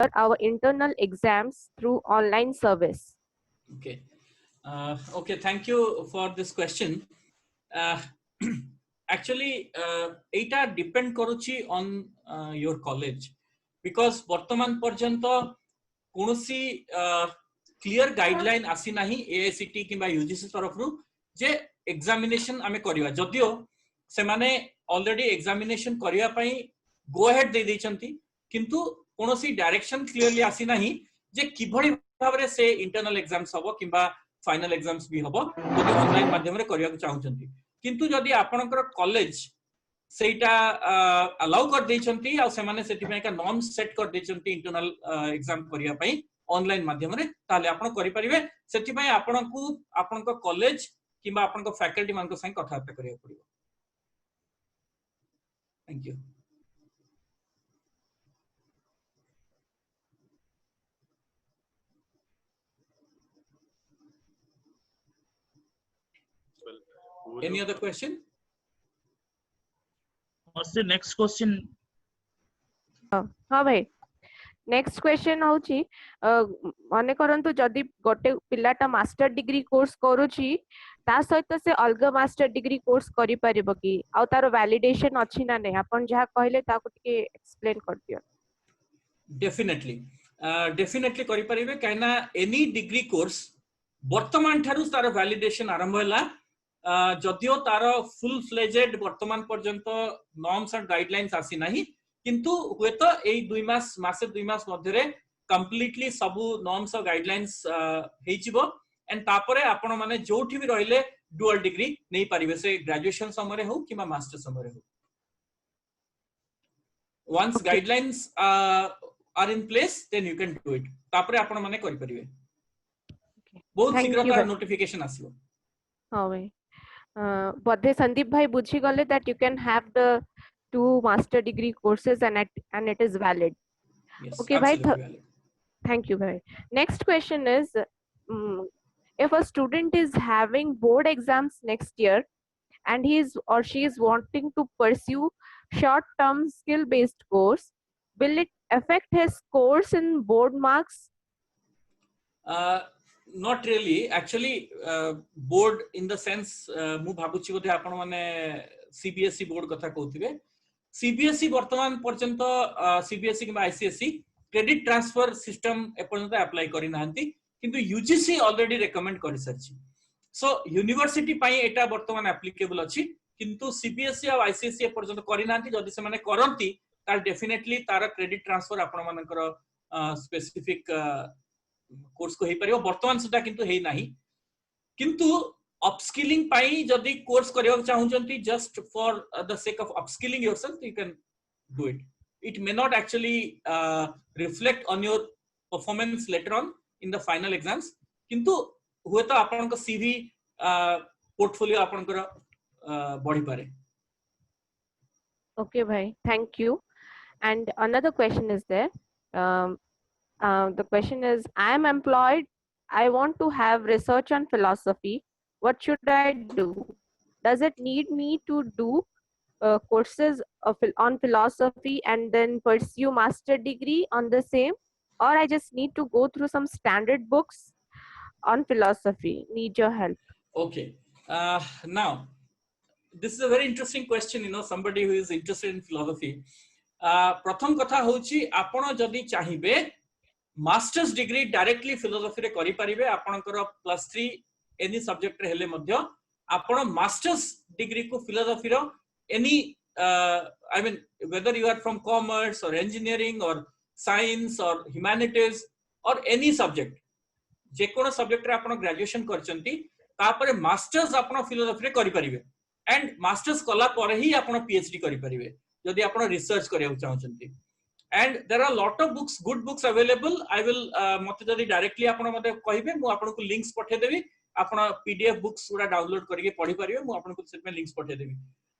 our internal exams through online service? Okay. Okay, thank you for this question. Actually, Etah depend करुची on your college, because वर्तमान पर्यंत कोनोसी clear guideline आसी नाही AICT किंबा UGC तरफ रु जे एग्जामिनेशन आमे करिवा, जदियो से माने ऑलरेडी एग्जामिनेशन करिवा पई गो अहेड दे दैचंती, किंतु कोनोसी डायरेक्शन क्लियरली आसी नाही जे किभଳି भाबरे से इंटरनल एग्जाम्स हबो किंबा फाइनल एग्जाम्स भी हबो जदि ऑनलाइन माध्यम रे करिया चाहउचंती। किंतु जदि आपनकर कॉलेज सेटा अलाउ कर दैचंती आ से माने सेति पई का नॉर्म्स सेट कर दैचंती इंटरनल एग्जाम करिया पई ऑनलाइन माध्यम रे, ताले आपण करि परिबे। सेति पई आपनकू आपनकर कॉलेज किंबा आपनकर फैकल्टी मानको संग कथाबार्ता करिया पड़िबो। Thank you. Any other question? What's the next question? हाँ भाई, नेक्स्ट क्वेश्चन होची माने करंतु जदि गोटे पिलाटा मास्टर डिग्री कोर्स करूची ता सहित से अलग मास्टर डिग्री कोर्स करि परिबो कि आ तार वैलिडेशन अछि ना नै, आपण जहा कहले ताको टिके एक्सप्लेन कर दियो। डेफिनेटली करि परिबे, काइना एनी डिग्री कोर्स वर्तमान थारु तार वैलिडेशन आरंभ होला, जदियो तार फुल फ्लेजेड वर्तमान पर्यंत नॉर्म्स एंड गाइडलाइंस आसी नाही, किंतु हुएत एई 2 मास मासे 2 मास मध्यरे कंप्लीटली सबु नॉर्म्स और गाइडलाइंस हेजिबो, एंड तापरे आपण माने जोठी भी रहिले डुअल डिग्री नै परिबे, से ग्रेजुएशन समय हो किबा मास्टर समय हो। once guidelines are in place, then you can do it, तापरे आपण माने करि परिबे। बहुत शीघ्र तार नोटिफिकेशन आसीबो। हां भाई, बधे संदीप भाई बुझी गले that you can have the 2 master degree courses and it is valid. Yes, okay absolutely bhai, valid. thank you bhai. Next question is, if a student is having board exams next year and he is or she is wanting to pursue short term skill based course, will it affect his course in board marks? Not really, actually board in the sense मु भाबुची बोधे आपण माने CBSE board कथा कहउथिबे। CBSE वर्तमान पर्यंत CBSE किबा ICSE credit transfer system एपर्यंत apply करि नाहंती, किंतु यूजीसी ऑलरेडी रेकमेंड करि सरछि। सो यूनिवर्सिटी पई एटा वर्तमान एप्लीकेबल अछि, किंतु सीबीएसई और आईसीएसई एपर्यंत करि नाहंती। जदि से माने करंती तार डेफिनेटली तार क्रेडिट ट्रांसफर आपण मानकर स्पेसिफिक कोर्स को हे परियो, वर्तमान सुधा किंतु हे नाही। किंतु अपस्किलिंग पाई जदि कोर्स करियो चाहउचंती just for the sake of upskilling yourself, you can do it. It may not actually reflect on your performance later on in the final exams, किंतु हुए तो आपन को सीवी पोर्टफोलियो आपन को बढ़ी पारे। Okay bhai, thank you. And another question is there. The question is, I am employed, I want to have research on philosophy, what should I do? Does it need me to do courses on philosophy and then pursue master degree on the same, or I just need to go through some standard books on philosophy? Need your help. Okay, now this is a very interesting question, you know, somebody who is interested in philosophy. प्रथम कथा होची, आपण जदि चाहिबे masters degree directly philosophy रे करि परिबे, आपनकर +3 any subject रे हेले मध्य आपण मास्टर्स डिग्री को फिलोसॉफी रो any I mean whether you are from commerce और इंजीनियरिंग और साइंस और ह्यूमैनिटीज और एनी सब्जेक्ट, जे कोन सब्जेक्ट रे आपण ग्रेजुएशन करचंती तापरे मास्टर्स आपण फिलोसॉफी रे करि परिबे, एंड मास्टर्स कला पर ही आपण पीएचडी करि परिबे जदि आपण रिसर्च करिया चाहउचंती। And there are a lot of books, good books available. I will मते जदि डायरेक्टली आपण मते कहिबे मु आपण को लिंक्स पठे देबी, आपण पीडीएफ बुक्स गुडा डाउनलोड करके पढि परिबे, मु आपण को सेमे लिंक्स पठे देबी।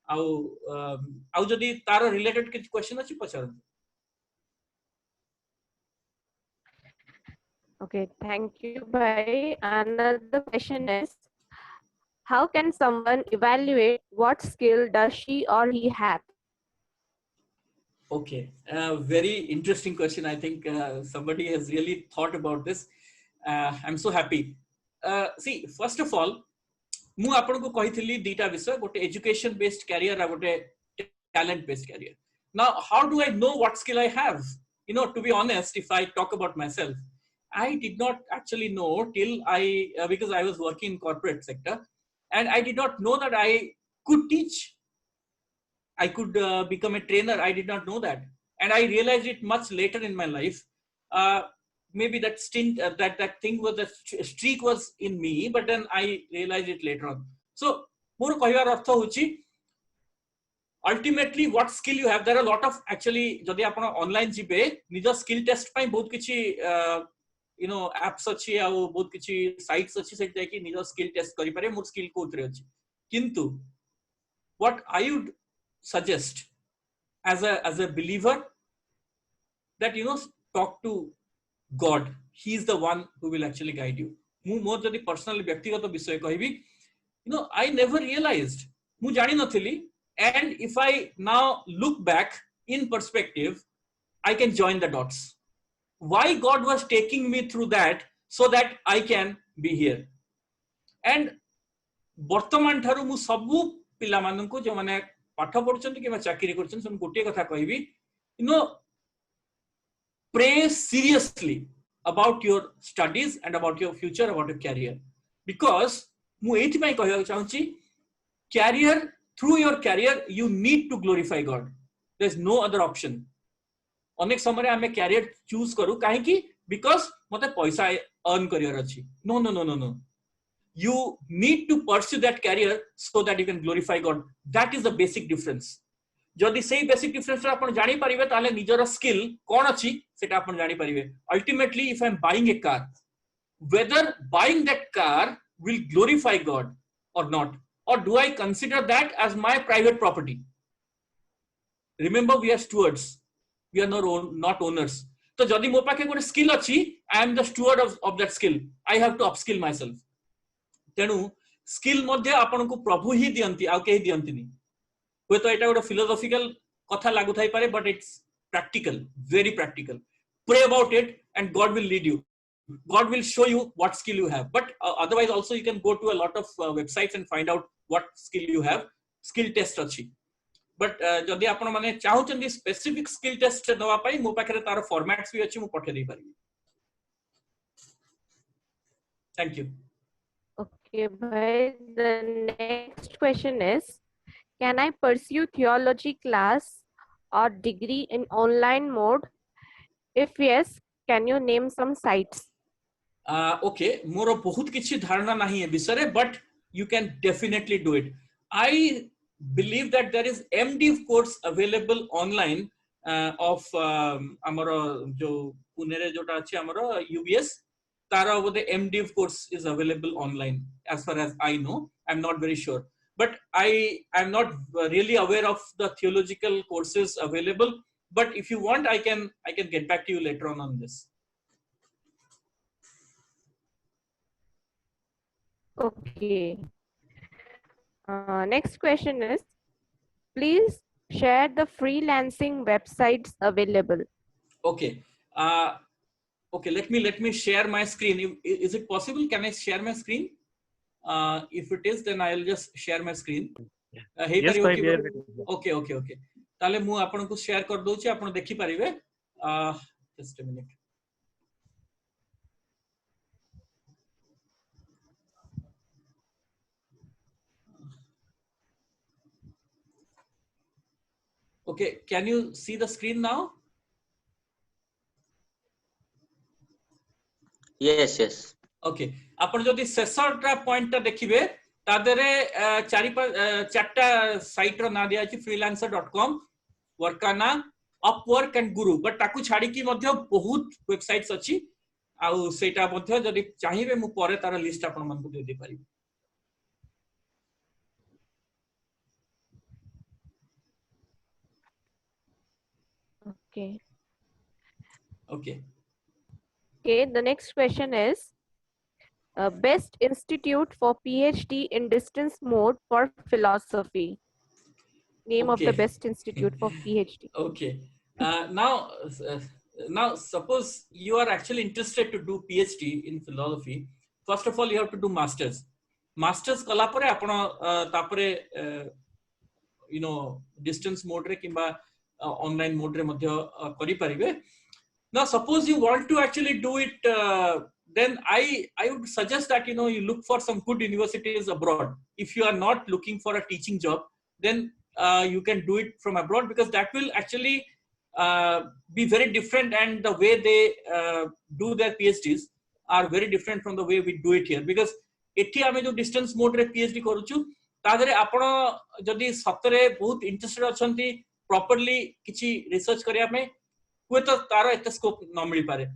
आउ जदि तार रिलेटेड किछ क्वेश्चन अछि पछारन। Okay, thank you bhai. Another question is, how can someone evaluate what skill does she or he have? Okay, very interesting question. I think somebody has really thought about this. I'm so happy. See, first of all, ମୁଁ ଆପଣଙ୍କୁ କହିଥିଲି ଦିଟା ବିଷୟ, ଗୋଟେ education based career ଆଉ ଗୋଟେ talent based career. Now, how do I know what skill I have? You know, to be honest, if I talk about myself, I did not actually know till because I was working in corporate sector, and I did not know that I could teach. I could become a trainer. I did not know that, and I realized it much later in my life. Uh, Maybe that stint, that thing was, the streak was in me, but then I realized it later on. So, more କହିବାର ଅର୍ଥ ହେଉଛି, ultimately what skill you have. There are a lot of, actually ଯଦି ଆପଣ online ଯିବେ ନିଜ skill test ପାଇଁ ବହୁତ କିଛି you know apps ଅଛି ଆଉ ବହୁତ କିଛି sites ଅଛି, ସେଠି ଯାଇକି ନିଜ skill test କରିପାରିବେ ମୋର skill କୋଉଥିରେ ଅଛି. କିନ୍ତୁ what I would suggest as a believer, that you know, talk to God. He is the one who will actually guide you. ମୁଁ ମୋର ଯଦି personally ବ୍ୟକ୍ତିଗତ ବିଷୟ କହିବି, you know, I never realized, ମୁଁ ଜାଣି ନଥିଲି, and if I now look back in perspective, I can join the dots. Why God was taking me through that so that I can be here. And ବର୍ତ୍ତମାନ ଠାରୁ ମୁଁ ସବୁ ପିଲାମାନଙ୍କୁ ଯୋଉମାନେ ପାଠ ପଢୁଛନ୍ତି କିମ୍ବା ଚାକିରି କରୁଛନ୍ତି ସେମାନେ ଗୋଟିଏ କଥା କହିବି, you know, pray seriously about your studies and about your future, about your career. Because ମୁଁ ଏଇଥିପାଇଁ କହିବାକୁ ଚାହୁଁଛି, career, through your career you need to glorify God. There is no other option. ଅନେକ ସମୟରେ ଆମେ career choose କରୁ କାହିଁକି? Because ମତେ ପଇସା earn କରିବାର ଅଛି. No, no, no, no, no. You need to pursue that career so that you can glorify God. That is the basic difference. যদি সেই বেসিক ডিফরেন্সটা আপনি জানি পারিবে তাহলে নিজর স্কিল কোন আছে সেটা আপনি জানি পারিবে. Ultimately, if I am buying a car, whether buying that car will glorify God or not, or do I consider that as my private property? Remember, we are stewards, we are not owners. So যদি ମୋ ପାଖେ ଗୋଟେ skill ଅଛି, I am the steward of that skill. I have to upskill myself. ତେଣୁ skill ମଧ୍ୟ ଆପଣଙ୍କୁ ପ୍ରଭୁ ହିଁ ଦିଅନ୍ତି, ଆଉ କେହି ଦିଅନ୍ତିନି. ହୁଏତ ଏଇଟା ଗୋଟେ ଫିଲୋସଫିକାଲ କଥା ଲାଗୁଥାଇ ପାରେ, but it's practical, very practical. Pray about it and God will lead you. God will show you what skill you have. But otherwise also you can go to a lot of websites and find out what skill you have. Skill test ଅଛି. But ଯଦି ଆପଣ ମାନେ ଚାହୁଁଛନ୍ତି specific skill test ଦେବା ପାଇଁ, ମୋ ପାଖରେ ତାର formats ବି ଅଛି, ମୁଁ ପଠେଇ ଦେଇ ପାରିବି. Thank you. Okay, bhai. The next question is, can I pursue theology class or degree in online mode? If yes, can you name some sites? Okay, ମୋର ବହୁତ କିଛି ଧାରଣା ନାହିଁ ଏ ବିଷୟରେ, but you can definitely do it. I believe that there is MDiv course available online of ଆମର जो ପୁନେରେ ଯୋଟା ଅଛି ଆମର UBS, ତାର ବୋଧେ MDiv course is available online as far as I know. I'm not very sure, but I'm not really aware of the theological courses available. But if you want, I can get back to you later on this. Okay. Next question is, please share the freelancing websites available. Okay. Okay, let me share my screen. Is it possible? Can I share my screen? If it is, then I'll just share my screen. Hey, yes, okay. ताले मु आपन को share कर दोची, आपन देखि परिबे. Just a minute. Okay, can you see the screen now? Yes. Okay, आपण जदि सेसरटा पॉइंटटा देखिबे तादरे चारटा साइट रो ना दिया अछि freelancer.com, वर्काना, Upwork and Guru. But ताकू छाडी की मध्ये बहुत वेबसाइट्स अछि, आ सेटा मध्ये जदि चाहिबे मु परे तार लिस्ट आपण मन को दे दे पारि. Okay, the next question is, best institute for PhD in distance mode for philosophy. Name of the best institute for PhD. Okay. Now, uh, now suppose you are actually interested to do PhD in philosophy. First of all, you have to do masters. Masters kala pore apna tapore distance mode re kimba online mode re madhya kari paribe. Now suppose you want to actually do it, then I would suggest that you look for some good universities abroad. If you are not looking for a teaching job, then you can do it from abroad, because that will actually be very different, and the way they do their PhDs are very different from the way we do it here. Because एठी आमे जो distance mode रे PhD करूछु तादरे आपण जदी सतरे बहुत interested अछंती properly किछि research करिया में हुए तो तार एते स्कोप न मिल पारे.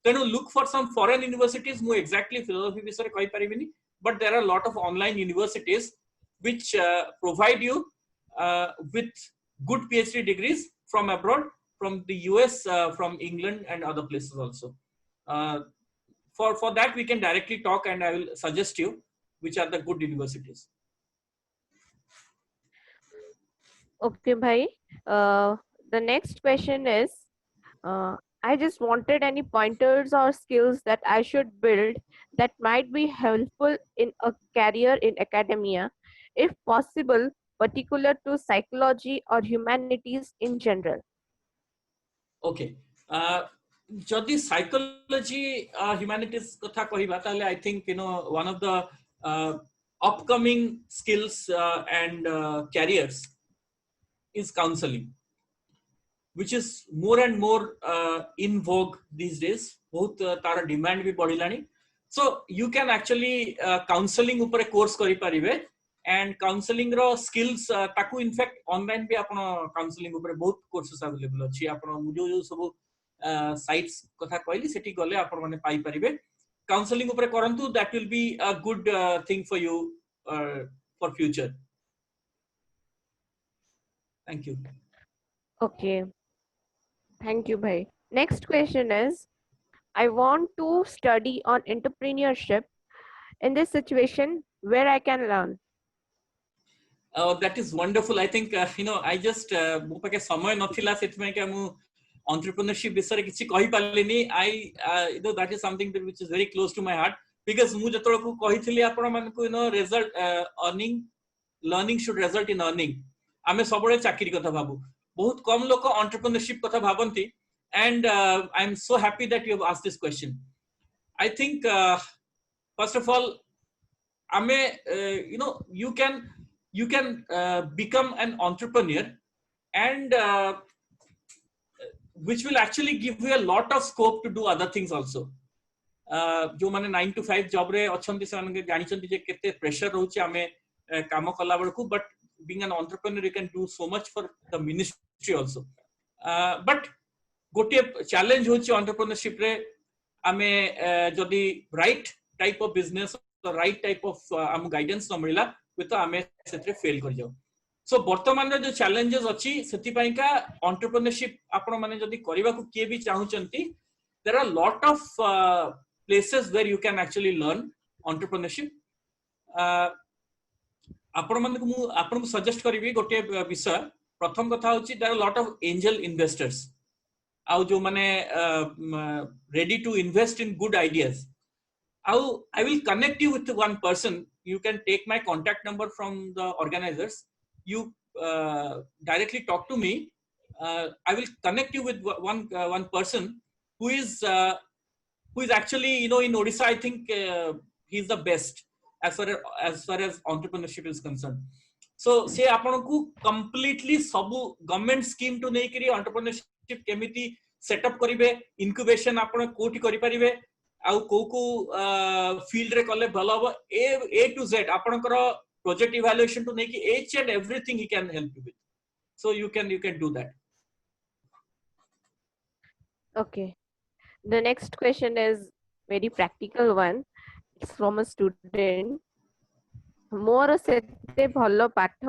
तेनु look for some foreign universities. मु एक्जेक्टली फिलोसफी विषय कहि परिबिनी, but there are lot of online universities which provide you with good PhD degrees from abroad, from the US, from England and other places also. For that we can directly talk, and I will suggest you which are the good universities. Okay, bhai. The next question is, I just wanted any pointers or skills that I should build that might be helpful in a career in academia, if possible, particular to psychology or humanities in general. Okay. Jodi psychology humanities kotha kahiba tale I think one of the upcoming skills and careers is counseling, which is more and more in vogue these days. बहुत तार demand भी बढ़िलानी. So you can actually counseling ऊपर course करी परिबे, and counseling row skills ताकू in fact online भी आपण counseling ऊपर बहुत courses available अछि. आपण जो सब sites कथा कहली सेठी गले आपण माने पाई परिबे. Counseling ऊपर करंतु, that will be a good thing for you for future. Thank you. Okay. Thank you, bhai. Next question is, I want to study on entrepreneurship. In this situation, where I can learn? That is wonderful. I think I just mo pake samay nathila setmai ke mu entrepreneurship bisare kichi kahi parlini. That is something which is very close to my heart, because mu jetol ku kahithili apana man ku result earning, learning should result in earning. Ame sabole chakiri kotha bhabu, bahut kam loko entrepreneurship kotha bhabanti, and I am so happy that you have asked this question. I think first of all, you can become an entrepreneur, and which will actually give you a lot of scope to do other things also. जो माने 9 to 5 job रे अछंती से माने जानि छंती जे केते pressure रहउची आमे काम कला बडकू, but being an entrepreneur you can do so much for the ministry also. But गोटे challenge होची entrepreneurship रे, आमे जदी right type of business, the right type of आम guidance न मिला तो आमे सेत्रे फेल कर जाऊ. सो वर्तमान रे जो challenges अछि सेति पई का entrepreneurship आपण माने जदी करबा को के भी चाहू चंती, there are lot of places where you can actually learn entrepreneurship. आपण माने को मु आपण को सजेस्ट करबी गोटे विषय. प्रथम कथा होची there are lot of angel investors आउ जो माने ready to invest in good ideas. I will connect you with one person. You can take my contact number from the organizers. You directly talk to me. I will connect you with one person who is actually in Odisha. I think he's the best as far as entrepreneurship is concerned. So say आपन को completely सबु government scheme to नहीं करी entrepreneurship केमिति setup करिवे, incubation आपन कोठी करि परिवे, आउ को फील्ड रे कले भलो हो, A to Z आपनकर project evaluation to नहीं कि each and everything he can help you with. So you can do that. Okay. The next question is very practical one. It's from a student. मोर सेते भलो पाठ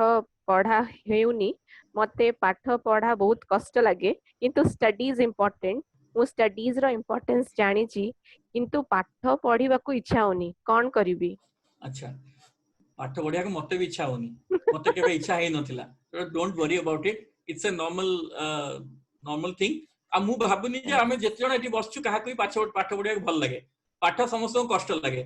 पढ़ा हेउनी, मते पाठ पढ़ा बहुत कष्ट लगे, किंतु स्टडीज इम्पोर्टेंट. मु स्टडीज रो इम्पोर्टेंस जानी छी, किंतु पाठ पढ़िबा को इच्छा होनी, कोन करिबी? अच्छा, पाठ पढ़िया को मते भी इच्छा होनी, मते केबे इच्छा हे नथिला. Don't worry about it. It's a normal normal thing आ मु भाबुनी जे आमे जेते जण एठी बसछु काहा कोई पाठ पढिया भल लागे पाठ समस्त को कष्ट लागे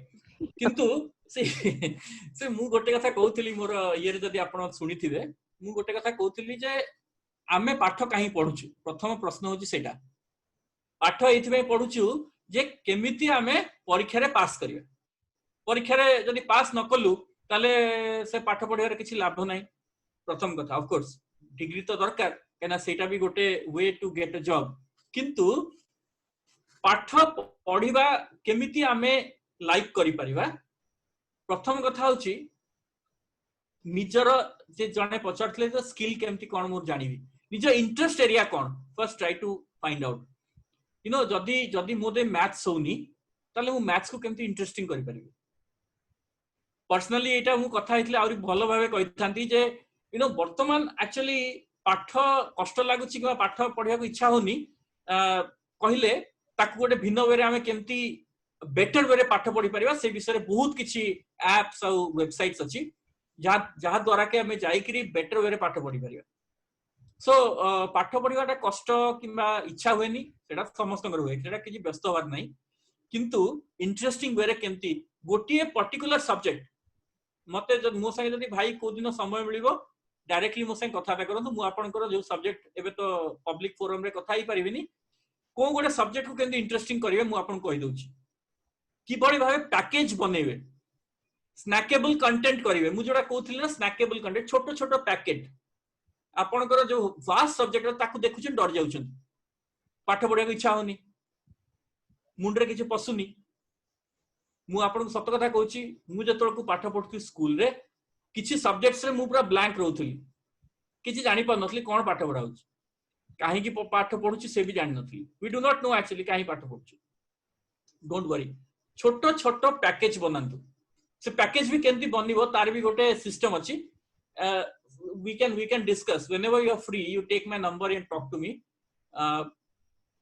किंतु से मु गोटे कथा कहउतली मोर ये रे जदी आपण सुनिथिबे मु गोटे कथा कहउतली जे आमे पाठ काहे पढुछु प्रथम प्रश्न होची सेटा पाठ एथिबे पढुछु जे केमिति आमे परीक्षा रे पास करिया परीक्षा रे जदी पास न कलु ताले से पाठ पढिया रे किछि लाभ नाही प्रथम कथा ऑफ कोर्स डिग्री तो दरकार केना सेटा भी गोटे way to get a job किंतु पाठ पढिबा केमिति आमे लाइक करि परिबा प्रथम कथा होची निजर जे जने पचारथले जे स्किल केमिति कोन मोर जानिबी निज इंटरेस्ट एरिया कोन first try to find out you know जदी जदी मोदे मैथ्स होनी ताले मु मैथ्स को केमिति इंटरेस्टिंग करि परिबी पर्सनली एटा मु कथा हितले आउरी भलो भाबे कहिथांती जे यू नो वर्तमान एक्चुअली पाठ कष्ट लागुची कि पाठ पढिया को इच्छा होनी कहिले ताकू गोटे भिन्न वे आमे केमती बेटर वे पाठ पढी परिबा से विषय बहुत किछि एप्स और वेबसाइट्स अछि जहा द्वारा के हमें जाइकरी बेटर वे पाठ पढी परिबा सो पाठ पढिबाटा कष्ट किबा इच्छा होएनी सेटा समस्त कर होए सेटा किछि व्यस्त होबार नाही किंतु इंटरेस्टिंग वे केमती गोटिए पर्टिकुलर सब्जेक्ट मते जब मो संगे जदी भाई को दिन समय मिलिबो डायरेक्टली मो संगे कथा करंतु मु आपनकर जो सब्जेक्ट एबे तो पब्लिक फोरम रे कथा ही परिबिनी को गोटे सब्जेक्ट को केमती इंटरेस्टिंग करिवे मु आपन कहि दोछि कि बड़ी भाबे पैकेज बनेबे स्नैकेबल कंटेंट करिवे मु जोडा कहउथिली ना स्नैकेबल कंटेंट छोटो छोटो पैकेट आपनकर जो वास्ट सब्जेक्ट ताकू देखुछन डर जाउछन पाठ पढिया को इच्छा होनी मुंडरे किछि पसुनी मु आपन सत्य कथा कहउछि मु जतोल को पाठ पढथि स्कूल रे किछि सब्जेक्ट्स रे मु पूरा ब्लैंक रहउथली किछि जानि पर नथली कोन पाठ पढाउछि काहे की पाठ पढुछि से भी जानि नथली we do not know actually काहे पाठ पढुछि डोंट वरी छोटो छोटो पैकेज बनांतु से पैकेज भी केंती बनिबो तार भी गोटे सिस्टम अछि we can discuss whenever you are free you take my number and talk to me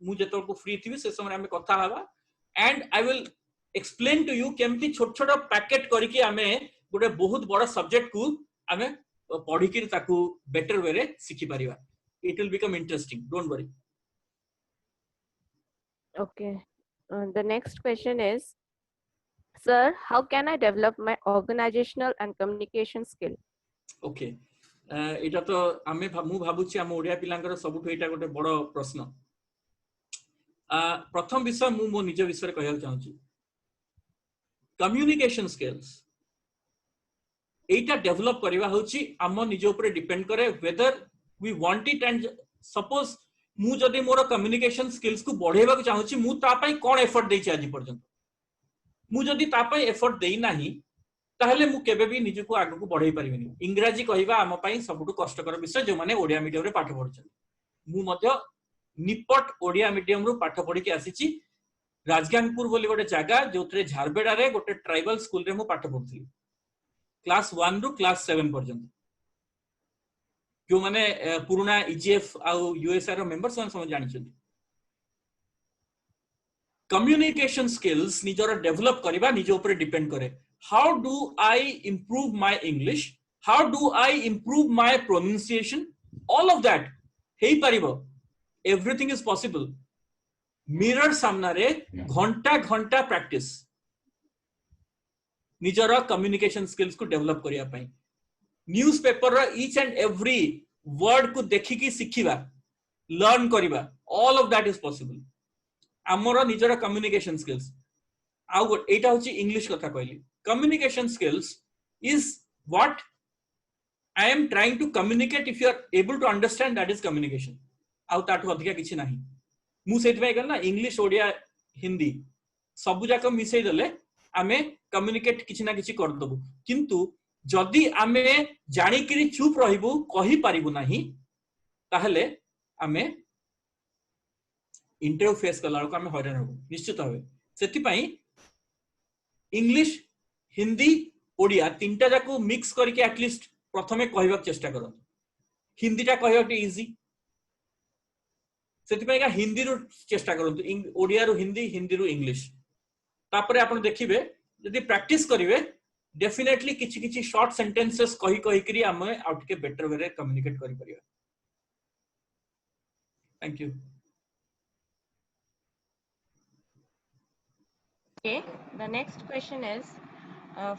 मु जतोल को फ्री थिबी से समय हमें कथा हवा and I will explain to you केमती छोट छोट पैकेट करके हमें गोटे बहुत बड़ा सब्जेक्ट को हमें पढ़ी के ताकू बेटर वे रे सिखि परिबा it will become interesting don't worry Okay, the next question is, sir, how can I develop my organizational and communication skill? Okay, एटा तो आमे मु भाबुची हम ओडिया पिलांकर सबुठ एटा गोटे बड़ प्रश्न प्रथम विषय मु मो निज विषय कहया चाहूची कम्युनिकेशन स्किल्स एटा डेवलप करबा होची हम निज ऊपर डिपेंड करे whether we want it and suppose मु जदी मोर कम्युनिकेशन स्किल्स को बढ़ेबा चाहूची मु ता पई कोन एफर्ट देछि आज पर्यंत मु जदी ता पई एफर्ट देई नाही ताहले मु केबे भी निज को आगु को बढ़ाई परिबिनी इंग्रजी कहिबा हम पई सबुटु कष्टकर विषय जो माने ओडिया मीडियम रे पाठ पढुछन मु मध्य निपट ओडिया मीडियम रो पाठ पढी के आसीची राजगांगपुर बोली गोटे जगह जोतरे झारबेडा रे गोटे ट्राइबल स्कूल रे मु पाठ पढुथली क्लास 1 रु क्लास 7 पर्यंत जो माने पुराना ईजीएफ आ यूएसआर रो मेंबर्स मान समझ जानि छथि कम्युनिकेशन स्किल्स निजर डेवलप करबा निज ऊपर डिपेंड करे how do I improve my English how do I improve my pronunciation all of that hey paribo everything is possible mirror samna re घंटा घंटा practice निजर कम्युनिकेशन स्किल्स को डेवलप करिया पई न्यूज़पेपर रो each and every word को देखि की सिखिबा लर्न करिबा all of that is possible हमरो निजर कम्युनिकेशन स्किल्स आउ एटा होची इंग्लिश कथा कहली communication skills is what I am trying to communicate if you are able to understand that is communication आउ ताठो अधिका किछि नाही मु सेत भाई गल ना इंग्लिश ओडिया हिंदी सब जाक मिसै देले आमे कम्युनिकेट किछि ना किछि कर दबु किंतु जदी आमे जानि कि चुप रहिबु कहि पारिबु नाही ताहले आमे इंटरव्यू फेस कला को आमे हैरान होबु निश्चित होबे सेति पई इंग्लिश हिंदी ओडिया तीनटा जाको मिक्स करके एटलीस्ट प्रथमे कहबा चेष्टा करंतु हिंदीटा कहबाटे इजी सेति पई का हिंदी रो चेष्टा करंतु ओडिया रो हिंदी हिंदी रो इंग्लिश तापरे आपण देखिबे जदी प्रैक्टिस करिवे डेफिनेटली किछि किछि शॉर्ट सेंटेंसेस कहि कहि करी हम आउट के बेटर वे रे कम्युनिकेट करि परिबा Thank you. Okay, the next question is, uh,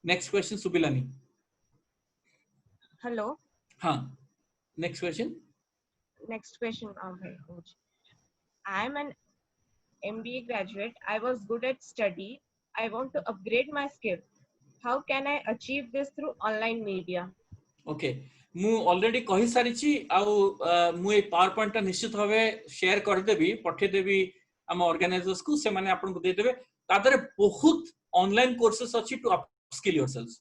Next question, Subilani. hello. Huh. Next question. Next question. Okay, coach. I am an MBA graduate. I was good at study. I want to upgrade my skill. How can I achieve this through online media? Okay. ମୁଁ already कहि सारिछि आउ मु ए power point निश्चित भावे share कर देबी पठे देबी हम organisers को से माने आपन को दे देबे तादरे बहुत ऑनलाइन कोर्सेस अछि to upskill yourself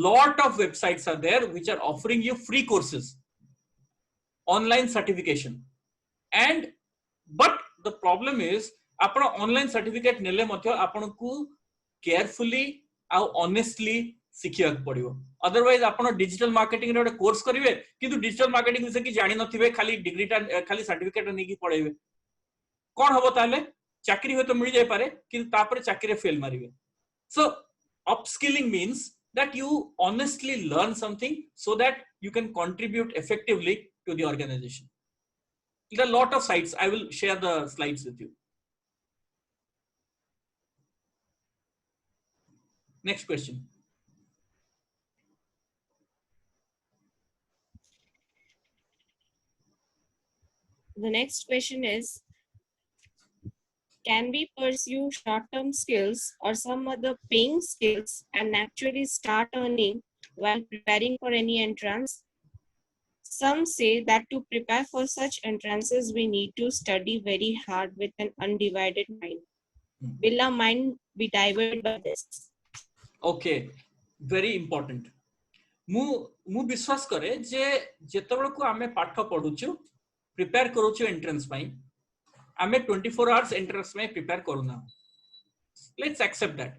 lot of websites are there which are offering you free courses online certification and but the problem is आपण ऑनलाइन सर्टिफिकेट नेले मध्य आपण को केयरफुली आ ऑनेस्टली सिखिया पड़िबो अदरवाइज आपण डिजिटल मार्केटिंग रे कोर्स करिवे किंतु डिजिटल मार्केटिंग विषय की जानि नथिबे खाली डिग्रीटा खाली सर्टिफिकेट नेकी पढेबे कोन हबो ताले चाकरी हो तो मिल जाय पारे किंतु तापर चाकरी फेल मारिवे so upskilling means that you honestly learn something so that you can contribute effectively to the organization. There are a lot of sites. I will share the slides with you. Next question. The next question is, can we pursue short-term skills or some other paying skills and actually start earning while preparing for any entrance? Some say that to prepare for such entrances, we need to study very hard with an undivided mind. Will our mind be diverted by this? Okay, very important. मु विश्वास करे जे जेतबेल को आमे पाठ पढुछु prepare करूछु entrance पई आमे 24 hours entrance में prepare करूना let's accept that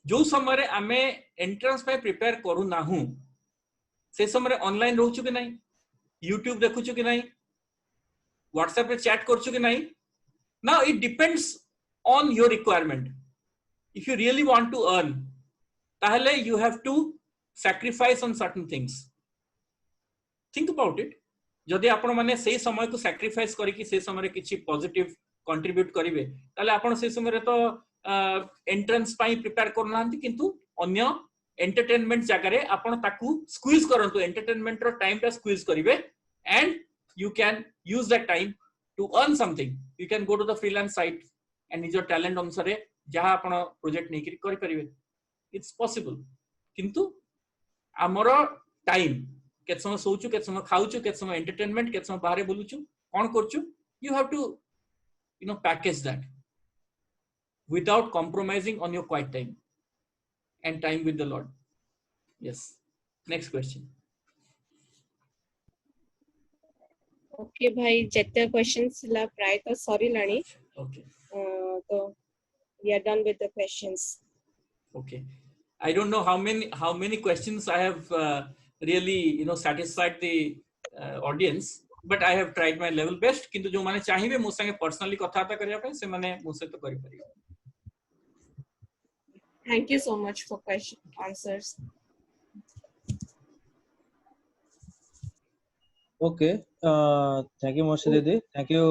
जो समय रे आमे एंट्रेंस में प्रिपेयर करूना हूं से समय ऑनलाइन रहउछु कि नहीं यूट्यूब देखुछु कि नहीं व्हाट्सएप पे चैट करछु कि नहीं now it depends on your requirement if you really want to earn ताहले you have to sacrifice on certain things think about it जदि आपण माने सही समय को सैक्रिफाइस करिकि से समय रे किछि पॉजिटिव कंट्रीब्यूट करिवे ताले आपण से समय रे तो एंट्रेंस पाई प्रिपेयर करनांती किंतु अन्य एंटरटेनमेंट जगह रे आपण ताकू स्क्वीज करंतु एंटरटेनमेंट रो टाइम टा स्क्वीज करिवे and you can use that time to earn something you can go to the freelance site and निजर टैलेंट अनुसार जहां आपण प्रोजेक्ट नै करि परिवे इट्स पॉसिबल किंतु आमर टाइम केत समय सोचु केत समय खाउछु केत समय एंटरटेनमेंट केत समय बाहर बोलुछु कोन करछु you have to you know package that without compromising on your quiet time and time with the lord yes next question okay भाई जत्ते क्वेश्चंस ला प्राय तो सॉरी लाणी ओके तो we are done with the questions okay I don't know how many questions I have really satisfied the audience but I have tried my level best किंतु जो माने चाहिए मो संगे पर्सनली कथाता करिया पे से माने मो से तो करि परियो thank you so much for question answers Okay, thank you, Moshi Didi. Thank you,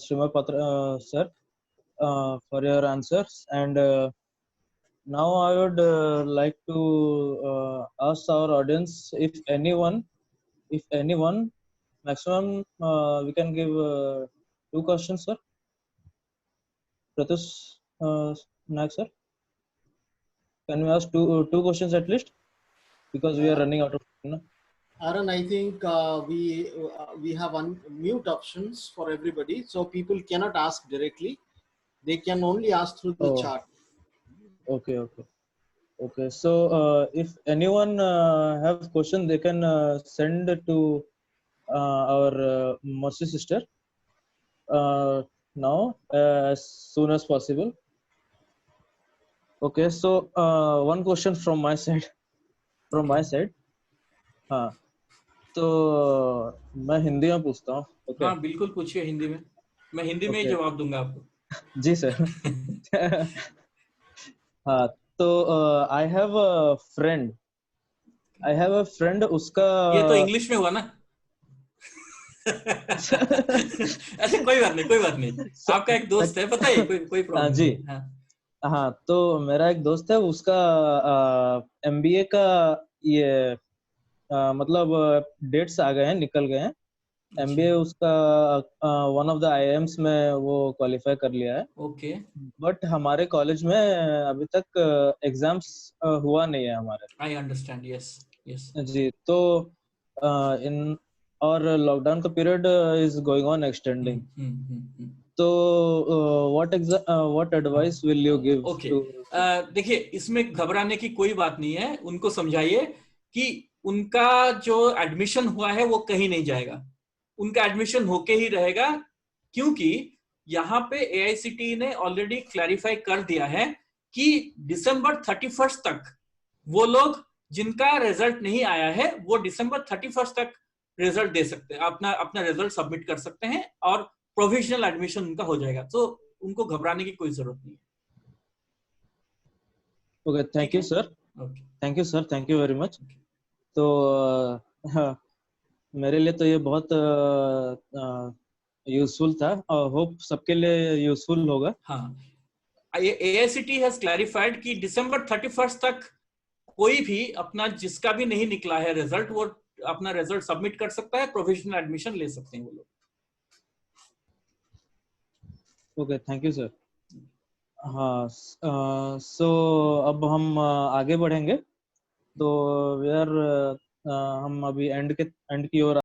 Srimar Patra sir, for your answers. And now I would like to ask our audience if anyone, maximum we can give 2 questions, sir. Pratyush Nayak, sir, can we ask two questions at least because we are running out of time. No? Aaron, I think we have unmute options for everybody, so people cannot ask directly. They can only ask through the chat. Okay. So if anyone have question, they can send to our Mercy sister now as soon as possible. Okay. So one question from my side. हाँ. तो मैं हिंदी में पूछता हूँ. Okay. हाँ बिल्कुल पूछिए हिंदी में. मैं हिंदी में ही जवाब दूंगा आपको. जी सर. हाँ तो I have a friend I have a friend, उसका ये तो इंग्लिश में हुआ ना। अच्छा कोई बात नहीं, आपका एक दोस्त है, बताइए, कोई प्रॉब्लम जी। नहीं। हाँ हाँ, तो मेरा एक दोस्त है, उसका MBA का ये मतलब डेट्स आ गए हैं, निकल गए हैं। MBA उसका वन ऑफ द IIMs में वो क्वालिफाई कर लिया है। ओके बट हमारे कॉलेज में अभी तक एग्जाम्स हुआ नहीं है हमारे। आई अंडरस्टैंड, यस यस जी, तो इन और लॉकडाउन का period is going on extending, तो what advice will you give okay to? देखिए, इसमें घबराने की कोई बात नहीं है। उनको समझाइए कि उनका जो एडमिशन हुआ है वो कहीं नहीं जाएगा, उनका एडमिशन होके ही रहेगा, क्योंकि यहाँ पे AICTE ने ऑलरेडी क्लैरिफाई कर दिया है कि दिसंबर 31 तक वो लोग जिनका रिजल्ट नहीं आया है वो दिसंबर 31 तक रिजल्ट दे सकते हैं, अपना रिजल्ट सबमिट कर सकते हैं और प्रोविजनल एडमिशन उनका हो जाएगा। तो उनको घबराने की कोई जरूरत नहीं है। Okay, thank you sir, okay thank you sir, thank you very much. तो हाँ, मेरे लिए तो ये बहुत यूजफुल था, और होप सबके लिए यूजफुल होगा। हाँ, AICTE हैज क्लैरिफाइड कि दिसंबर 31 तक कोई भी अपना जिसका भी नहीं निकला है रिजल्ट, वो अपना रिजल्ट सबमिट कर सकता है, प्रोविजनल एडमिशन ले सकते हैं वो लोग। Okay, thank you sir. हाँ, सो अब हम आगे बढ़ेंगे। तो हम अभी एंड की ओर